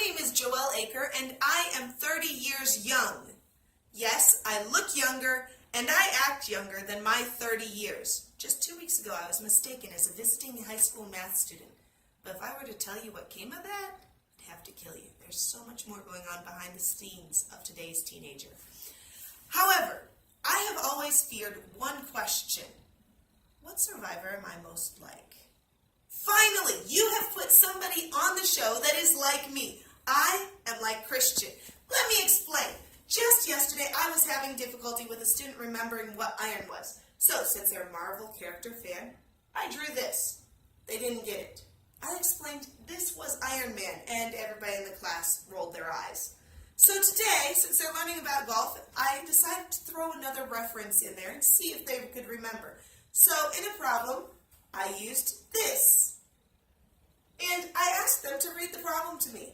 name is Joelle Acre, and I am 30 years young. Yes, I look younger, and I act younger than my 30 years. Just 2 weeks ago, I was mistaken as a visiting high school math student. But if I were to tell you what came of that, I'd have to kill you. There's so much more going on behind the scenes of today's teenager. However, I have always feared one question. What survivor am I most like? Finally, you have put somebody on the show that is like me. I am like Christian. Let me explain. Just yesterday, I was having difficulty with a student remembering what iron was. So, since they're a Marvel character fan, I drew this. They didn't get it. I explained this was Iron Man, and everybody in the class rolled their eyes. So today, since they're learning about golf, I decided to throw another reference in there and see if they could remember. So, in a problem, I used this. And I asked them to read the problem to me.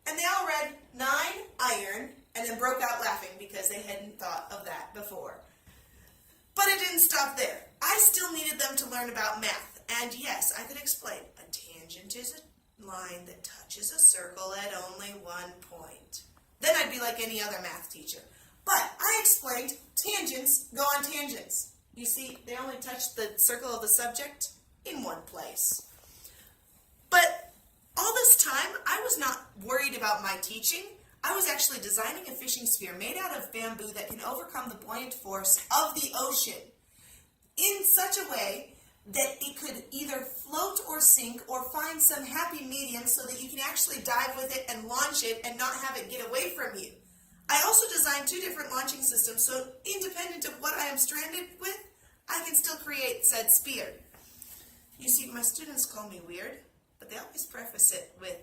And they all read 9 iron and then broke out laughing because they hadn't thought of that before. But it didn't stop there. I still needed them to learn about math. And yes, I could explain. A tangent is a line that touches a circle at only one point. Then I'd be like any other math teacher. But I explained tangents go on tangents. You see, they only touch the circle of the subject in one place. But all this time, I was not worried about my teaching. I was actually designing a fishing spear made out of bamboo that can overcome the buoyant force of the ocean in such a way that it could either float or sink or find some happy medium so that you can actually dive with it and launch it and not have it get away from you. I also designed 2 different launching systems, so independent of what I am stranded with, I can still create said spear. You see, my students call me weird, but they always preface it with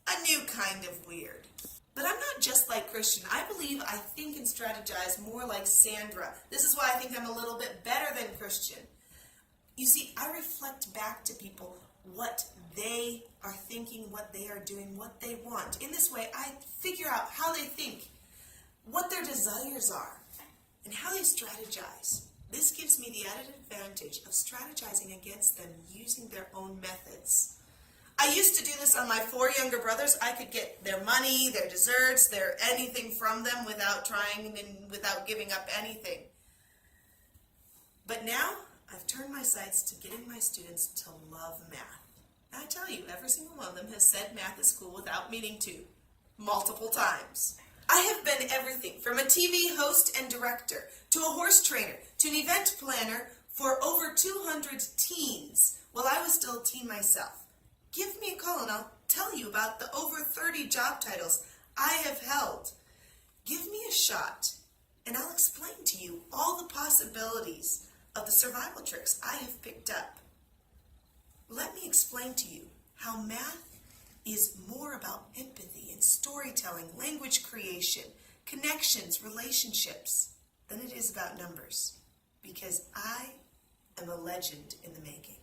a new kind of weird. But I'm not just like Christian. I believe I think and strategize more like Sandra. This is why I think I'm a little bit better than Christian. You see, I reflect back to people what they are thinking, what they are doing, what they want. In this way, I figure out how they think, what their desires are, and how they strategize. This gives me the added advantage of strategizing against them using their own methods. I used to do this on my 4 younger brothers. I could get their money, their desserts, their anything from them without trying and without giving up anything. But now, I've turned my sights to getting my students to love math. And I tell you, every single one of them has said math is cool without meaning to, multiple times. I have been everything from a TV host and director, to a horse trainer, to an event planner for over 200 teens while I was still a teen myself. Give me a call and I'll tell you about the over 30 job titles I have held. Give me a shot and I'll explain to you all the possibilities of the survival tricks I have picked up. Let me explain to you how math is more about empathy and storytelling, language creation, connections, relationships, than it is about numbers. Because I am a legend in the making.